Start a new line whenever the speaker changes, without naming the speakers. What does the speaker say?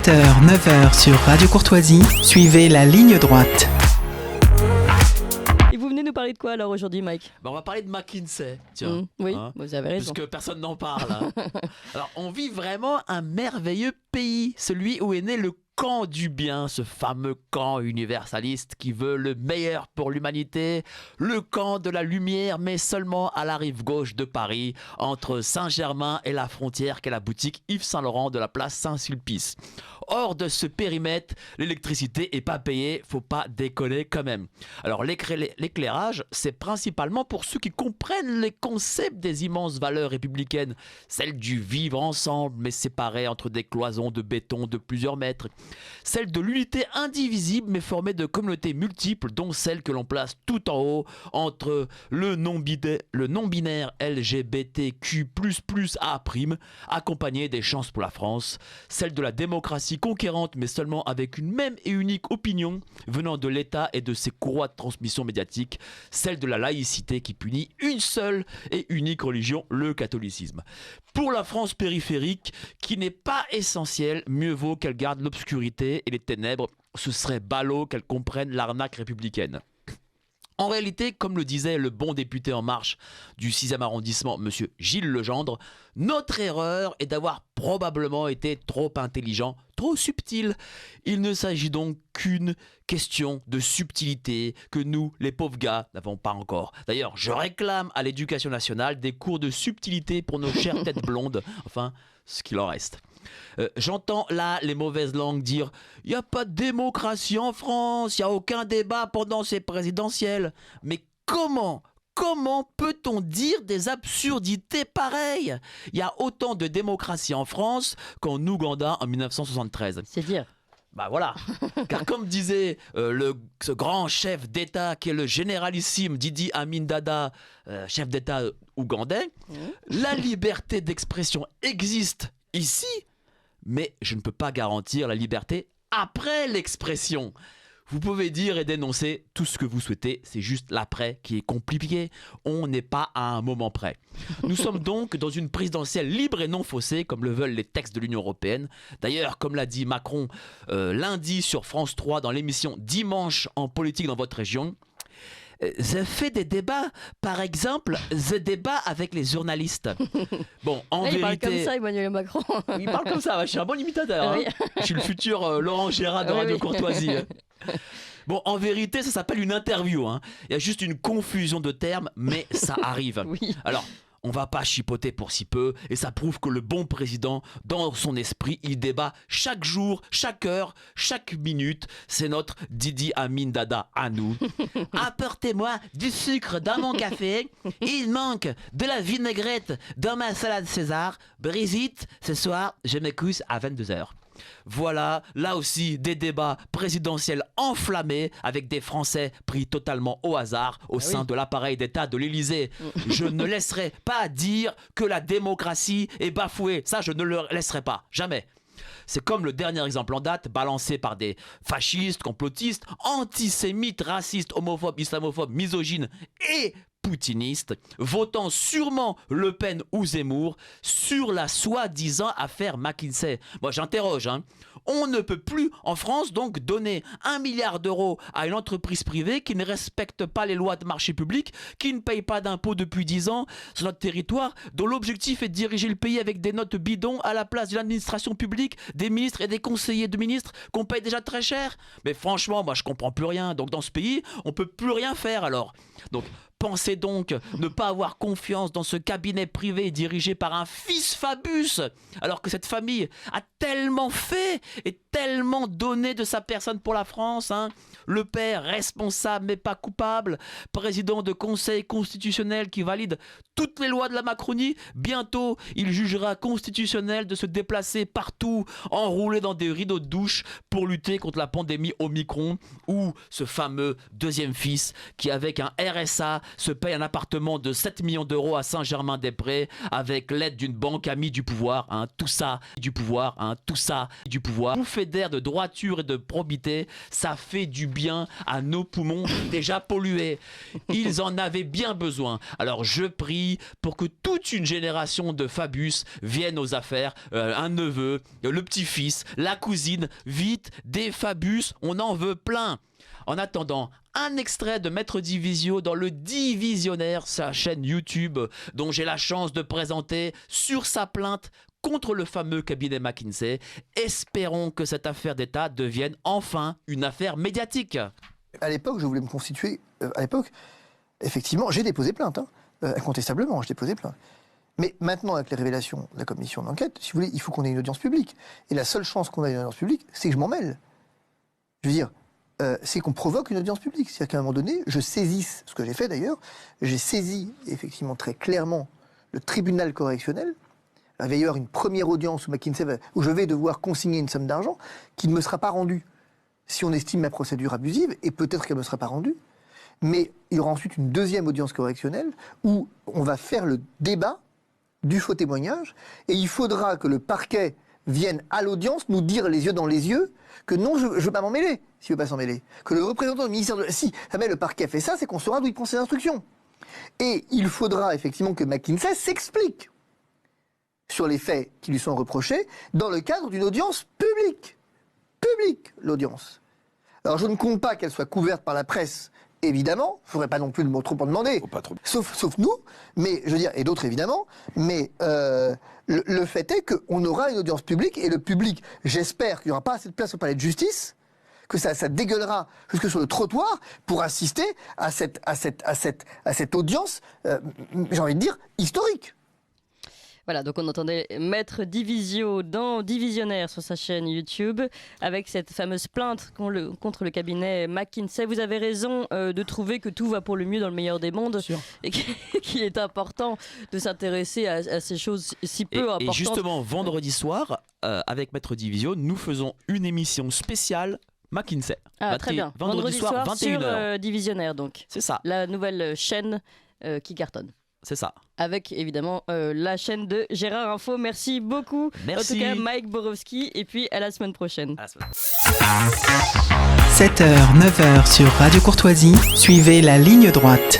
7h, 9h sur Radio Courtoisie, suivez la ligne droite.
Et vous venez nous parler de quoi alors aujourd'hui, Mike ?
On va parler de McKinsey, tiens.
Oui, vous avez raison.
Puisque personne n'en parle. Hein. Alors, on vit vraiment un merveilleux pays, celui où est né le camp du bien, ce fameux camp universaliste qui veut le meilleur pour l'humanité, le camp de la lumière, mais seulement à la rive gauche de Paris, entre Saint-Germain et la frontière qu'est la boutique Yves Saint-Laurent de la place Saint-Sulpice. Hors de ce périmètre, l'électricité est pas payée, faut pas déconner quand même. Alors l'éclairage, c'est principalement pour ceux qui comprennent les concepts des immenses valeurs républicaines, celle du vivre ensemble mais séparés entre des cloisons de béton de plusieurs mètres, celle de l'unité indivisible mais formée de communautés multiples, dont celle que l'on place tout en haut entre le non-binaire LGBTQ++A', accompagné des chances pour la France, celle de la démocratie conquérante mais seulement avec une même et unique opinion venant de l'État et de ses courroies de transmission médiatique, celle de la laïcité qui punit une seule et unique religion, le catholicisme. Pour la France périphérique, qui n'est pas essentielle, mieux vaut qu'elle garde l'obscurité et les ténèbres, ce serait ballot qu'elle comprenne l'arnaque républicaine. En réalité, comme le disait le bon député En Marche du 6e arrondissement, M. Gilles Legendre, notre erreur est d'avoir probablement été trop intelligent, trop subtil. Il ne s'agit donc qu'une question de subtilité que nous, les pauvres gars, n'avons pas encore. D'ailleurs, je réclame à l'Éducation nationale des cours de subtilité pour nos chères têtes blondes, enfin, ce qu'il en reste. J'entends là les mauvaises langues dire « Il n'y a pas de démocratie en France, il n'y a aucun débat pendant ces présidentielles. » Mais comment peut-on dire des absurdités pareilles ? Il y a autant de démocratie en France qu'en Ouganda en 1973.
C'est dire.
Bah voilà, car comme disait ce grand chef d'État qui est le généralissime Idi Amin Dada, chef d'État ougandais, la liberté d'expression existe ici, mais je ne peux pas garantir la liberté après l'expression. Vous pouvez dire et dénoncer tout ce que vous souhaitez, c'est juste l'après qui est compliqué. On n'est pas à un moment près. Nous sommes donc dans une présidentielle libre et non faussée, comme le veulent les textes de l'Union européenne. D'ailleurs, comme l'a dit Macron lundi sur France 3 dans l'émission Dimanche en politique dans votre région, j'ai fait des débats, par exemple, des débats avec les journalistes. Bon, en vérité...
Il parle comme ça, Emmanuel Macron.
Il parle comme ça, je suis un bon imitateur.
Oui.
Hein. Je suis le futur Laurent Gérard de Radio Courtoisie. Bon, en vérité, ça s'appelle une interview. Hein. Il y a juste une confusion de termes, mais ça arrive.
Oui.
Alors, on va pas chipoter pour si peu, et ça prouve que le bon président, dans son esprit, il débat chaque jour, chaque heure, chaque minute. C'est notre Idi Amin Dada à nous. Apportez-moi du sucre dans mon café. Il manque de la vinaigrette dans ma salade César. Brigitte, ce soir, je me couche à 22h. Voilà, là aussi, des débats présidentiels enflammés avec des Français pris totalement au hasard au sein de l'appareil d'État de l'Élysée. Je ne laisserai pas dire que la démocratie est bafouée. Ça, je ne le laisserai pas. Jamais. C'est comme le dernier exemple en date, balancé par des fascistes, complotistes, antisémites, racistes, homophobes, islamophobes, misogynes et poutiniste, votant sûrement Le Pen ou Zemmour sur la soi-disant affaire McKinsey. Moi j'interroge, hein. On ne peut plus en France donc donner 1 milliard d'euros à une entreprise privée qui ne respecte pas les lois de marché public, qui ne paye pas d'impôts depuis 10 ans sur notre territoire, dont l'objectif est de diriger le pays avec des notes bidons à la place de l'administration publique, des ministres et des conseillers de ministres qu'on paye déjà très cher. Mais franchement, moi je comprends plus rien. Donc dans ce pays, on peut plus rien faire alors. Donc pensez donc ne pas avoir confiance dans ce cabinet privé dirigé par un fils Fabius, alors que cette famille a tellement fait et tellement donné de sa personne pour la France. Hein. Le père, responsable mais pas coupable, président de conseil constitutionnel qui valide toutes les lois de la Macronie. Bientôt, il jugera constitutionnel de se déplacer partout, enroulé dans des rideaux de douche pour lutter contre la pandémie Omicron, ou ce fameux deuxième fils qui, avec un RSA, se paye un appartement de 7 millions d'euros à Saint-Germain-des-Prés avec l'aide d'une banque amie du pouvoir. Hein, tout ça, du pouvoir. Vous bouffée d'air, de droiture et de probité. Ça fait du bien à nos poumons déjà pollués. Ils en avaient bien besoin. Alors je prie pour que toute une génération de Fabius vienne aux affaires. Un neveu, le petit-fils, la cousine. Vite, des Fabius, on en veut plein. En attendant, un extrait de Maître Divisio dans le Divisionnaire, sa chaîne YouTube, dont j'ai la chance de présenter sur sa plainte contre le fameux cabinet McKinsey. Espérons que cette affaire d'État devienne enfin une affaire médiatique.
À l'époque, je voulais me constituer. À l'époque, effectivement, j'ai déposé plainte. Incontestablement, j'ai déposé plainte. Mais maintenant, avec les révélations de la commission d'enquête, si vous voulez, il faut qu'on ait une audience publique. Et la seule chance qu'on ait une audience publique, c'est que je m'en mêle. Je veux dire, c'est qu'on provoque une audience publique. C'est-à-dire qu'à un moment donné, je saisisse, ce que j'ai fait d'ailleurs, j'ai saisi effectivement très clairement le tribunal correctionnel. Il va y avoir une première audience où je vais devoir consigner une somme d'argent qui ne me sera pas rendue si on estime ma procédure abusive, et peut-être qu'elle ne me sera pas rendue. Mais il y aura ensuite une deuxième audience correctionnelle où on va faire le débat du faux témoignage, et il faudra que le parquet vienne à l'audience nous dire les yeux dans les yeux que non, je ne veux pas m'en mêler, s'il ne veut pas s'en mêler. Que le représentant du ministère de... Si jamais le parquet fait ça, c'est qu'on saura d'où il prend ses instructions. Et il faudra effectivement que McKinsey s'explique sur les faits qui lui sont reprochés dans le cadre d'une audience publique. Publique, l'audience. Alors je ne compte pas qu'elle soit couverte par la presse, évidemment. Il ne faudrait pas non plus trop en demander. Sauf nous, mais je veux dire, et d'autres évidemment. Mais le fait est qu'on aura une audience publique, et le public, j'espère qu'il n'y aura pas assez de place au palais de justice, que ça dégueulera jusque sur le trottoir pour assister à cette audience, j'ai envie de dire, historique.
Voilà, donc on entendait Maître Divisio dans Divisionnaire sur sa chaîne YouTube avec cette fameuse plainte contre le cabinet McKinsey. Vous avez raison de trouver que tout va pour le mieux dans le meilleur des mondes et qu'il est important de s'intéresser à ces choses si peu importantes.
Et justement, vendredi soir, avec Maître Divisio, nous faisons une émission spéciale McKinsey.
Ah, très bien. Vendredi soir 21h. Sur Divisionnaire, donc.
C'est ça.
La nouvelle chaîne qui cartonne.
C'est ça.
Avec évidemment la chaîne de Gérard Info. Merci beaucoup.
Merci.
En tout cas, Mike Borowski. Et puis à la semaine prochaine.
7h, 9h sur Radio Courtoisie. Suivez la ligne droite.